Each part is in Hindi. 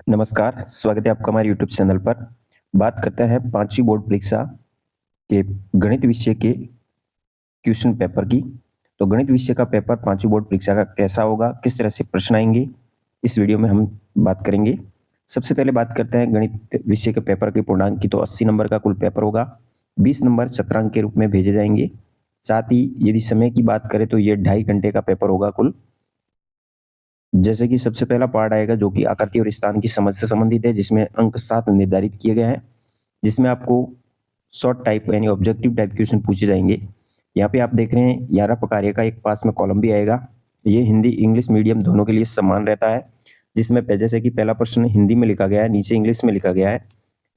नमस्कार, स्वागत है आपका हमारे यूट्यूब चैनल पर। बात करते हैं 5वीं बोर्ड परीक्षा के गणित विषय के क्वेश्चन पेपर की। तो गणित विषय का पेपर 5वीं बोर्ड परीक्षा का कैसा होगा, किस तरह से प्रश्न आएंगे, इस वीडियो में हम बात करेंगे। सबसे पहले बात करते हैं गणित विषय के पेपर के पूर्णांक की। तो 80 नंबर का कुल पेपर होगा, 20 नंबर सत्रांक के रूप में भेजे जाएंगे। साथ ही यदि समय की बात करें तो ये 2.5 घंटे का पेपर होगा कुल। जैसे कि सबसे पहला पार्ट आएगा जो कि आकृति और स्थान की समझ से संबंधित है, जिसमें अंक 7 निर्धारित किए गए हैं, जिसमें आपको शॉर्ट टाइप यानी ऑब्जेक्टिव टाइप क्वेश्चन पूछे जाएंगे। यहाँ पे आप देख रहे हैं 11 प्रकार का एक पास में कॉलम भी आएगा। ये हिंदी इंग्लिश मीडियम दोनों के लिए समान रहता है, जिसमें जैसे कि पहला प्रश्न हिंदी में लिखा गया है, नीचे इंग्लिश में लिखा गया है।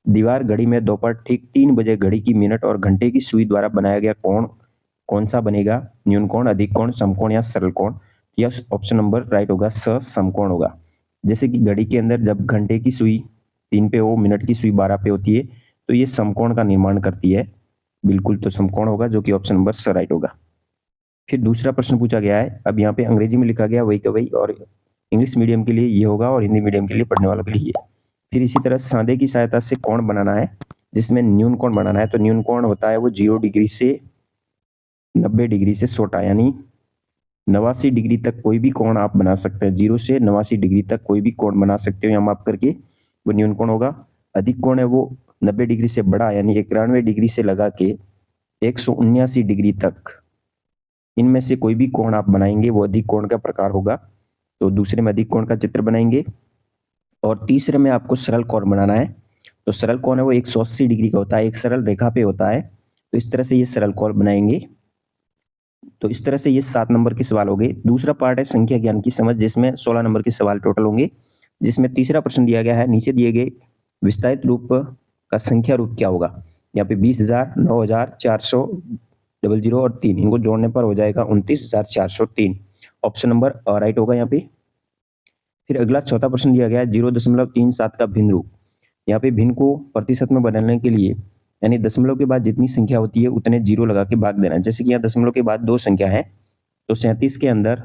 दीवार घड़ी में दोपहर ठीक 3 बजे घड़ी की मिनट और घंटे की सुई द्वारा बनाया गया कोण कौन सा बनेगा? न्यून कोण, अधिक कोण, समकोण या सरल कोण? यह ऑप्शन नंबर राइट होगा, समकोण होगा। जैसे कि घड़ी के अंदर जब घंटे की सुई 3 पे हो, मिनट की सुई 12 पे होती है, तो ये समकोण का निर्माण करती है। बिल्कुल तो समकोण होगा, जो कि ऑप्शन नंबर स राइट होगा। फिर दूसरा प्रश्न पूछा गया है, अब यहाँ पे अंग्रेजी में लिखा गया वही का वही, और इंग्लिश मीडियम के लिए ये होगा और हिंदी मीडियम के लिए पढ़ने वालों के लिए ये। फिर इसी तरह सादे की सहायता से कोण बनाना है, जिसमें न्यून कोण बनाना है। तो न्यून कोण होता है वो 0 डिग्री से 90 डिग्री से छोटा, यानी 89 डिग्री तक कोई भी कोण आप बना सकते हैं। 0 से 89 डिग्री तक कोई भी कोण बना सकते हो यहाँ माप करके, वो न्यून कोण होगा। अधिक कोण है वो 90 डिग्री से बड़ा, यानी 91 डिग्री से लगा के 179 डिग्री तक, इनमें से कोई भी कोण आप बनाएंगे वो अधिक कोण का प्रकार होगा। तो दूसरे में अधिक कोण का चित्र बनाएंगे। और तीसरे में आपको सरल कोण बनाना है। तो सरल कोण है वो 180 डिग्री का होता है, एक सरल रेखा पे होता है। तो इस तरह से ये सरल कोण बनाएंगे। तो इस तरह से ये 7 नंबर के सवाल हो गए। दूसरा पार्ट है संख्या ज्ञान की समझ, जिसमें 16 नंबर के सवाल टोटल होंगे। जिसमें तीसरा प्रश्न दिया गया है, नीचे दिए गए विस्तारित रूप का संख्या रूप क्या होगा? यहाँ पे 20,000, 9,000, 400, 00 और 3, इनको जोड़ने पर हो जाएगा 29,403। ऑप्शन नंबर राइट होगा यहाँ पे। फिर अगला चौथा प्रश्न दिया गया है 0.37 का भिन्न रूप। यहाँ पे भिन्न को प्रतिशत में बदलने के लिए, यानी दशमलव के बाद जितनी संख्या होती है उतने जीरो लगा के भाग देना है। जैसे कि यहाँ दशमलव के बाद 2 संख्या है, तो 37 के अंदर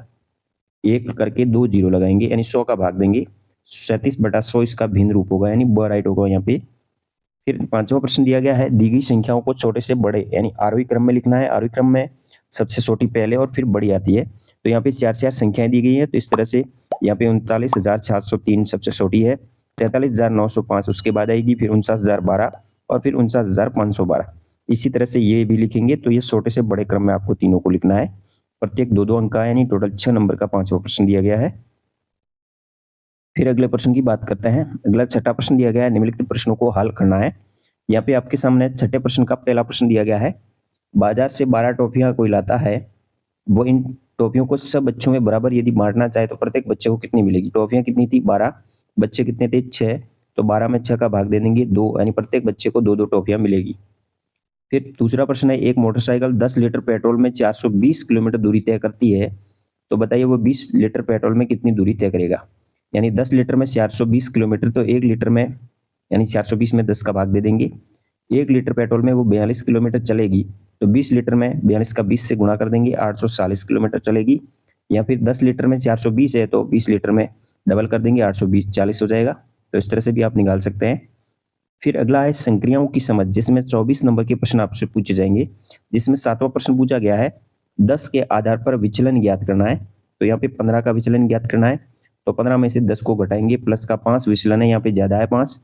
1 करके 2 जीरो लगाएंगे, यानी 100 का भाग देंगे। 37/100 इसका भिन्न रूप होगा, यानी ब राइट होगा यहाँ पे। फिर पांचवा प्रश्न दिया गया है, दी गई संख्याओं को छोटे से बड़े यानी आरोही क्रम में लिखना है। आरोही क्रम में सबसे छोटी पहले और फिर बड़ी आती है। तो यहाँ पे 4 संख्याएं दी गई है। तो इस तरह से यहाँ पे 39,703 सबसे छोटी है, 43,905 उसके बाद आएगी, फिर 49,012 और फिर 49,512। इसी तरह से ये भी लिखेंगे। तो ये छोटे से बड़े क्रम में आपको तीनों को लिखना है। प्रत्येक 2-2 अंक का, यानी टोटल 6 नंबर का पांचवा प्रश्न दिया गया है। फिर अगले प्रश्न की बात करते हैं। अगला छठा प्रश्न दिया गया है, निम्नलिखित प्रश्नों को हल करना है। यहाँ पे आपके सामने छठे प्रश्न का पहला प्रश्न दिया गया है, बाजार से 12 टॉफियां कोई लाता है, वो इन टॉफियों को सब बच्चों में बराबर यदि बांटना चाहे तो प्रत्येक बच्चे को कितनी मिलेगी? टॉफियां कितनी थी? 12। बच्चे कितने थे? 6। तो 12 में 6 का भाग दे देंगे 2, यानी प्रत्येक बच्चे को 2-2 टॉफियां मिलेगी। फिर दूसरा प्रश्न है, एक मोटरसाइकिल 10 लीटर पेट्रोल में 420 किलोमीटर दूरी तय करती है, तो बताइए वो 20 लीटर पेट्रोल में कितनी दूरी तय करेगा? यानी 10 लीटर में 420 किलोमीटर, तो 1 लीटर में, यानी 420 में 10 का भाग दे देंगे। 1 लीटर पेट्रोल में वो 42 किलोमीटर चलेगी, तो 20 लीटर में 42 का 20 से गुणा कर देंगे, 840 किलोमीटर चलेगी। या फिर 10 लीटर में 420 है, तो 20 लीटर में डबल कर देंगे, 820 40 हो जाएगा। तो इस तरह से भी आप निकाल सकते हैं। फिर अगला है संक्रियाओं की समझ, जिसमें 24 नंबर के प्रश्न आपसे पूछे जाएंगे। जिसमें 7वां प्रश्न पूछा गया है, 10 के आधार पर विचलन ज्ञात करना है। तो यहाँ पे 15 का विचलन ज्ञात करना है। तो 15 में से 10 को घटाएंगे, प्लस का 5 विचलन है, यहाँ पे ज्यादा है 5।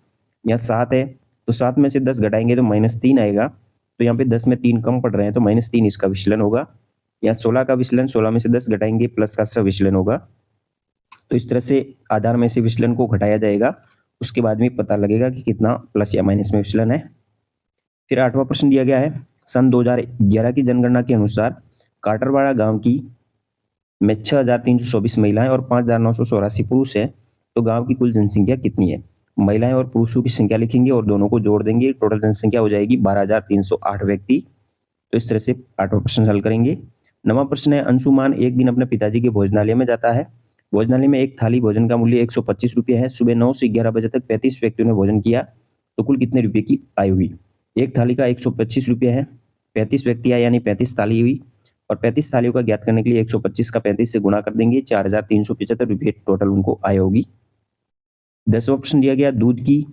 यहाँ 7 है, तो 7 में से 10 घटाएंगे तो -3 आएगा। तो यहाँ पे 10 में 3 कम पड़ रहे हैं, तो -3 इसका विचलन होगा। यहाँ 16 का विचलन, 16 में से 10 घटाएंगे, प्लस का 6 विचलन होगा। तो इस तरह से आधार में से विचलन को घटाया जाएगा, उसके बाद में पता लगेगा कि कितना प्लस या माइनस में विचलन है। फिर 8वां प्रश्न दिया गया है, सन 2011 की जनगणना के अनुसार काटरवाड़ा गांव की में 6,324 महिलाएं और 5,984 पुरुष हैं, तो गांव की कुल जनसंख्या कितनी है? महिलाएं और पुरुषों की संख्या लिखेंगे और दोनों को जोड़ देंगे, टोटल जनसंख्या हो जाएगी 12,308 व्यक्ति। तो इस तरह से 8वां प्रश्न हल करेंगे। 9वां प्रश्न है, अंशुमान एक दिन अपने पिताजी के भोजनालय में जाता है। भोजनालय में एक थाली भोजन का मूल्य 125 रुपये है। सुबह 9 से 11 बजे तक 35 व्यक्तियों ने भोजन किया, तो कुल कितने रुपए की आय हुई? एक थाली का 125 रुपये है, 35 व्यक्ति आए, यानी 35 थाली हुई। और 35 थालियों का ज्ञात करने के लिए 125 का 35 से गुणा कर देंगे, 4,375 रुपये टोटल उनको आय होगी। 10वां प्रश्न दिया गया, दूध की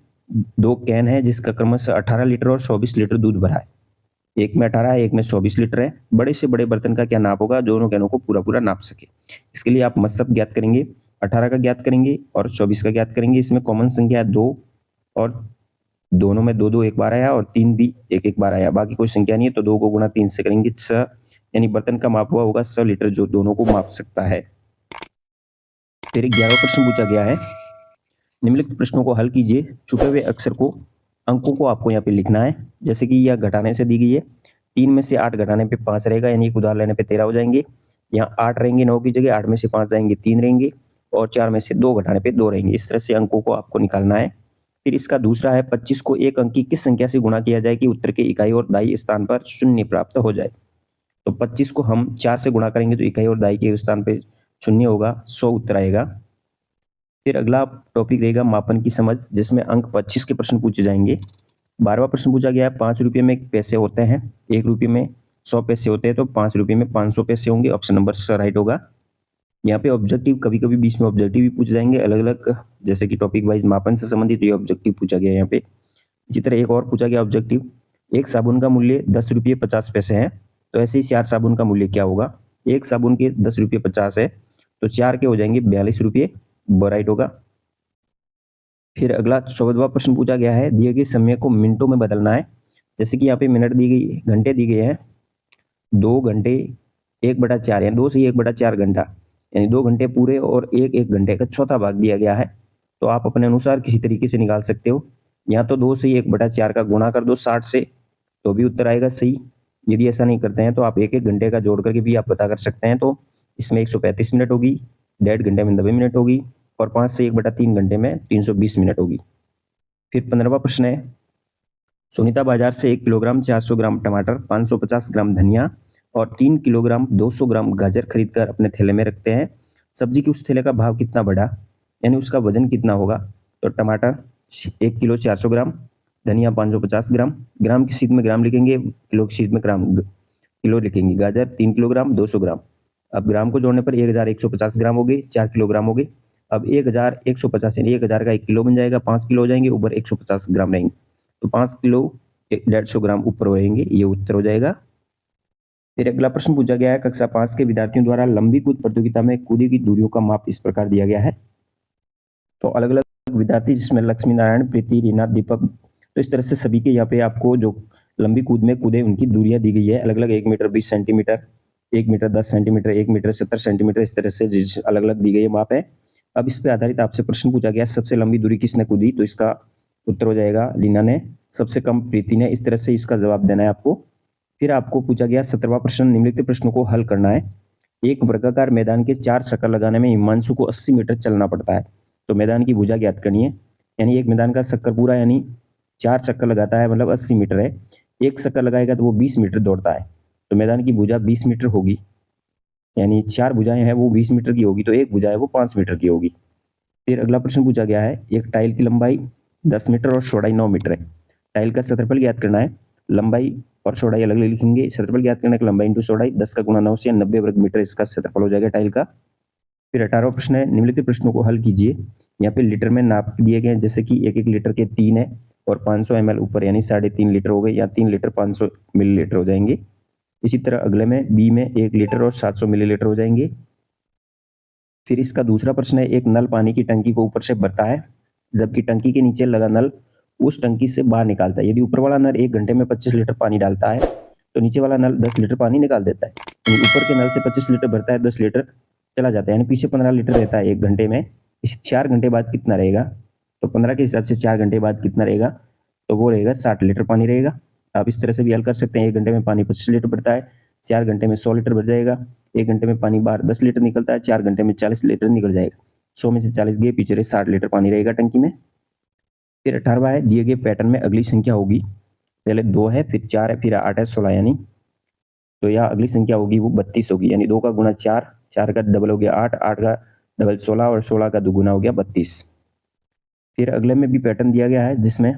2 कैन है जिसका क्रमशः 18 लीटर और 24 लीटर दूध भरा है। एक में 18 है, एक में 24 लीटर है। बड़े से बड़े बर्तन का क्या नाप होगा, दोनों कैनों को पूरा-पूरा नाप सके। इसके लिए आप मशअप ज्ञात करेंगे, 18 का ज्ञात करेंगे और 24 का ज्ञात करेंगे। इसमें कॉमन संख्या है 2 और दोनों में 2-2 एक बार आया और 3 भी एक-एक बार आया। बाकी कोई संख्या नहीं है तो 2 को गुणा 3 से करेंगे 6, यानी बर्तन का माप हुआ होगा 100 लीटर जो दोनों को माप सकता है। फिर 11वां प्रश्न पूछा गया है, निम्नलिखित प्रश्नों को हल कीजिए। छूटे हुए अक्षर को अंकों को आपको यहाँ पे लिखना है। जैसे कि यह घटाने से दी गई है, 3 में से 8 घटाने पे 5 रहेगा, यानी एक उधार लेने पे 13 हो जाएंगे। यहाँ 8 रहेंगे 9 की जगह, 8 में से 5 जाएंगे 3 रहेंगे और 4 में से 2 घटाने पे 2 रहेंगे। इस तरह से अंकों को आपको निकालना है। फिर इसका दूसरा है, 25 को एक अंक की किस संख्या से गुणा किया जाए कि उत्तर के इकाई और दाई स्थान पर शून्य प्राप्त हो जाए। तो 25 को हम 4 से गुणा करेंगे तो इकाई और दाई के स्थान पे शून्य होगा, 100 उत्तर आएगा। फिर अगला टॉपिक रहेगा मापन की समझ, जिसमें अंक 25 के प्रश्न पूछे जाएंगे। 12वां प्रश्न पूछा गया है, 5 रुपये में पैसे होते हैं, 1 रुपये में 100 पैसे होते हैं, तो 5 रुपये में 500 पैसे होंगे। ऑप्शन नंबर स राइट होगा। यहाँ पे ऑब्जेक्टिव कभी कभी बीच में ऑब्जेक्टिव भी पूछ जाएंगे अलग अलग, जैसे कि टॉपिक वाइज मापन से संबंधित ये ऑब्जेक्टिव पूछा गया है यहाँ पे। इसी तरह एक और पूछा गया ऑब्जेक्टिव, एक साबुन का मूल्य 10 रुपये 50 पैसे है, तो ऐसे ही 4 साबुन का मूल्य क्या होगा। एक साबुन के 10 रुपये 50 है तो 4 के हो जाएंगे 42 रुपये, राइट होगा। फिर अगला 14वां प्रश्न पूछा गया है, दिए गए समय को मिनटों में बदलना है। जैसे कि यहाँ पे मिनट दी गई, घंटे दी गए हैं, 2 घंटे 1/4 यानी 2 से 1/4 घंटा, यानी 2 घंटे पूरे और एक घंटे का चौथा भाग दिया गया है। तो आप अपने अनुसार किसी तरीके से निकाल सकते हो। यहाँ तो 2 से 1/4 का गुणा कर दो 60 से, तो भी उत्तर आएगा सही। यदि ऐसा नहीं करते हैं तो आप एक घंटे का जोड़ करके भी आप पता कर सकते हैं। तो इसमें 135 मिनट होगी, 1.5 घंटे में 90 मिनट होगी और 5 से 1/3 घंटे में 320 मिनट होगी। फिर 15वां प्रश्न है, सुनीता बाजार से 1 किलोग्राम 400 ग्राम टमाटर, 550 ग्राम धनिया और 3 किलोग्राम 200 ग्राम गाजर खरीद कर अपने थैले में रखते हैं। सब्जी के उस थैले का भाव कितना बढ़ा, यानी उसका वजन कितना होगा। तो टमाटर 1 किलो 400 ग्राम, धनिया 550 ग्राम, ग्राम की सीध में ग्राम लिखेंगे, किलो की सीध में किलो लिखेंगे, गाजर 3 किलोग्राम 200 ग्राम। अब ग्राम को जोड़ने पर 1150 ग्राम हो गए, 4 किलोग्राम हो गए। अब 1150 यानी 1000 का 1 किलो बन जाएगा, 5 किलो हो जाएंगे, ऊपर 150 ग्राम रहेंगे, तो 5 किलो 150 ग्राम ऊपर रहेंगे, ये उत्तर हो जाएगा। फिर अगला प्रश्न पूछा गया है, कक्षा 5 के विद्यार्थियों द्वारा लंबी कूद प्रतियोगिता में कूदे की दूरियों का माप इस प्रकार दिया गया है। तो अलग अलग विद्यार्थी, जिसमें लक्ष्मी नारायण, प्रीति, रीना, दीपक, तो इस तरह से सभी के यहाँ पे आपको जो लंबी कूद में कूदे उनकी दूरियां दी गई है अलग अलग, 1 metre 20 centimetre, 1 metre 10 centimetre, 1 metre 70 centimetre, इस तरह से अलग अलग दी गई है माप है। अब इस पे आधारित आपसे प्रश्न पूछा गया, सबसे लंबी दूरी किसने कूदी, तो इसका उत्तर हो जाएगा रीना ने, सबसे कम प्रीति ने। इस तरह से इसका जवाब देना है आपको। फिर आपको पूछा गया 17वां प्रश्न, निम्नलिखित प्रश्नों को हल करना है। एक वर्गाकार मैदान के 4 चक्कर लगाने में हिमांशु को 80 मीटर चलना पड़ता है, तो मैदान की भुजा ज्ञात करनी है। यानी एक मैदान का चक्कर पूरा यानी 4 चक्कर लगाता है, मतलब 80 मीटर है। एक चक्कर लगाएगा तो वो 20 मीटर दौड़ता है, तो मैदान की भुजा 20 मीटर होगी, यानी 4 भुजाएं हैं वो 20 मीटर की होगी, तो एक भुजा है वो 5 मीटर की होगी। फिर अगला प्रश्न पूछा गया है, एक टाइल की लंबाई 10 मीटर और चौड़ाई 9 मीटर है। टाइल का क्षेत्रफल ज्ञात करना है, लंबाई और चौड़ाई अलग अलग लिखेंगे। क्षेत्रफल ज्ञात करने का लंबाई इंटू चौड़ाई, 10 का गुणा 9 से 90 वर्ग मीटर इसका क्षेत्रफल हो जाएगा टाइल का। फिर 18वां प्रश्न है, निम्नलिखित प्रश्नों को हल कीजिए। यहाँ पे लीटर में नाप दिए गए हैं, जैसे कि 1 लीटर के 3 है और 500 ml ऊपर, यानी 3.5 लीटर हो गए, या 3 लीटर 500 मिलीलीटर हो जाएंगे। इसी तरह अगले में बी में 1 लीटर और 700 मिलीलीटर हो जाएंगे। फिर इसका दूसरा प्रश्न है, एक नल पानी की टंकी को ऊपर से भरता है, जबकि टंकी के नीचे लगा नल उस टंकी से बाहर निकालता है। यदि ऊपर वाला नल 1 घंटे में 25 लीटर पानी डालता है तो नीचे वाला नल 10 लीटर पानी निकाल देता है। यानी ऊपर के नल से 25 लीटर भरता है, 10 लीटर चला जाता है, यानी पीछे 15 लीटर रहता है 1 घंटे में। इस 4 घंटे बाद कितना रहेगा, तो 15 के हिसाब से 4 घंटे बाद कितना रहेगा, तो वो रहेगा 60 लीटर पानी रहेगा। आप इस तरह से भी हल कर सकते हैं, 1 घंटे में पानी 25 लीटर भरता है, 4 घंटे में 100 लीटर भर जाएगा। 1 घंटे में पानी बाहर 10 लीटर निकलता है, 4 घंटे में 40 लीटर निकल जाएगा। 100 में से 40 गए, पीछे 60 लीटर पानी रहेगा टंकी में। फिर 18वां है, दिए गए पैटर्न में अगली संख्या होगी, पहले 2 है, फिर 4 है, फिर 8 है, 16, यानी तो यहाँ अगली संख्या होगी वो 32 होगी, यानी 2 का गुना 4, 4 का डबल हो गया 8, 8 का डबल 16 और 16 का दुगुना हो गया 32। फिर अगले में भी पैटर्न दिया गया है, जिसमें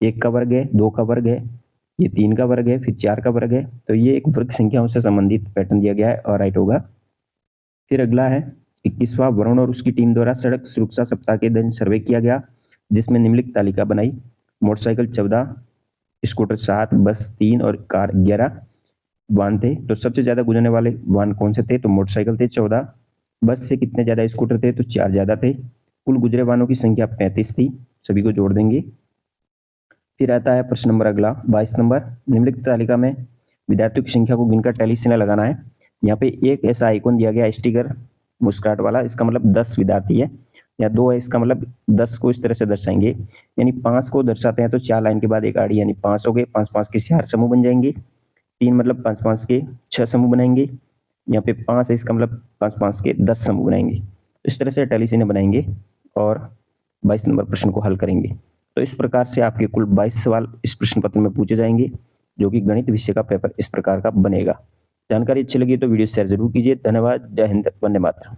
1 का वर्ग है, 2 का वर्ग है, ये 3 का वर्ग है, फिर 4 का वर्ग है, तो ये एक वर्ग संख्याओं से संबंधित पैटर्न दिया गया है और राइट होगा। फिर अगला है, 21वां वरुण और उसकी टीम द्वारा सड़क सुरक्षा सप्ताह के दिन सर्वे किया गया, जिसमें निम्नलिखित तालिका बनाई। मोटरसाइकिल 14, स्कूटर 7, बस 3 और कार 11 वाहन थे। तो सबसे ज्यादा गुजरने वाले वाहन कौन से थे? तो मोटरसाइकिल थे 14, बस से कितने ज्यादा स्कूटर थे? तो 4 ज्यादा थे। कुल गुजरे वाहनों की संख्या 35 थी। सभी को जोड़ देंगे। फिर आता है प्रश्न नंबर अगला 22 नंबर। निम्नलिखित तालिका में विद्यार्थियों की संख्या को गिनकर टैली चिन्ह लगाना है। यहाँ पे एक ऐसा आइकॉन दिया गया स्टिकर मुस्कुराहट वाला, इसका मतलब 10 विद्यार्थी है। या 2 है, इसका मतलब 10 को इस तरह से दर्शाएंगे, यानी 5 को दर्शाते हैं तो 4 लाइन के बाद एक आड़ी, यानी 5 हो गए, 5-5 के 4 समूह बन जाएंगे। 3 मतलब 5-5 के 6 समूह बनाएंगे। यहाँ पे 5 है, इसका मतलब 5-5 के 10 समूह बनाएंगे। इस तरह से टैली चिन्ह बनाएंगे और 22 नंबर प्रश्न को हल करेंगे। तो इस प्रकार से आपके कुल 22 सवाल इस प्रश्न पत्र में पूछे जाएंगे, जो कि गणित विषय का पेपर इस प्रकार का बनेगा। जानकारी अच्छी लगी तो वीडियो शेयर जरूर कीजिए। धन्यवाद। जय हिंद, वंदे मातरम।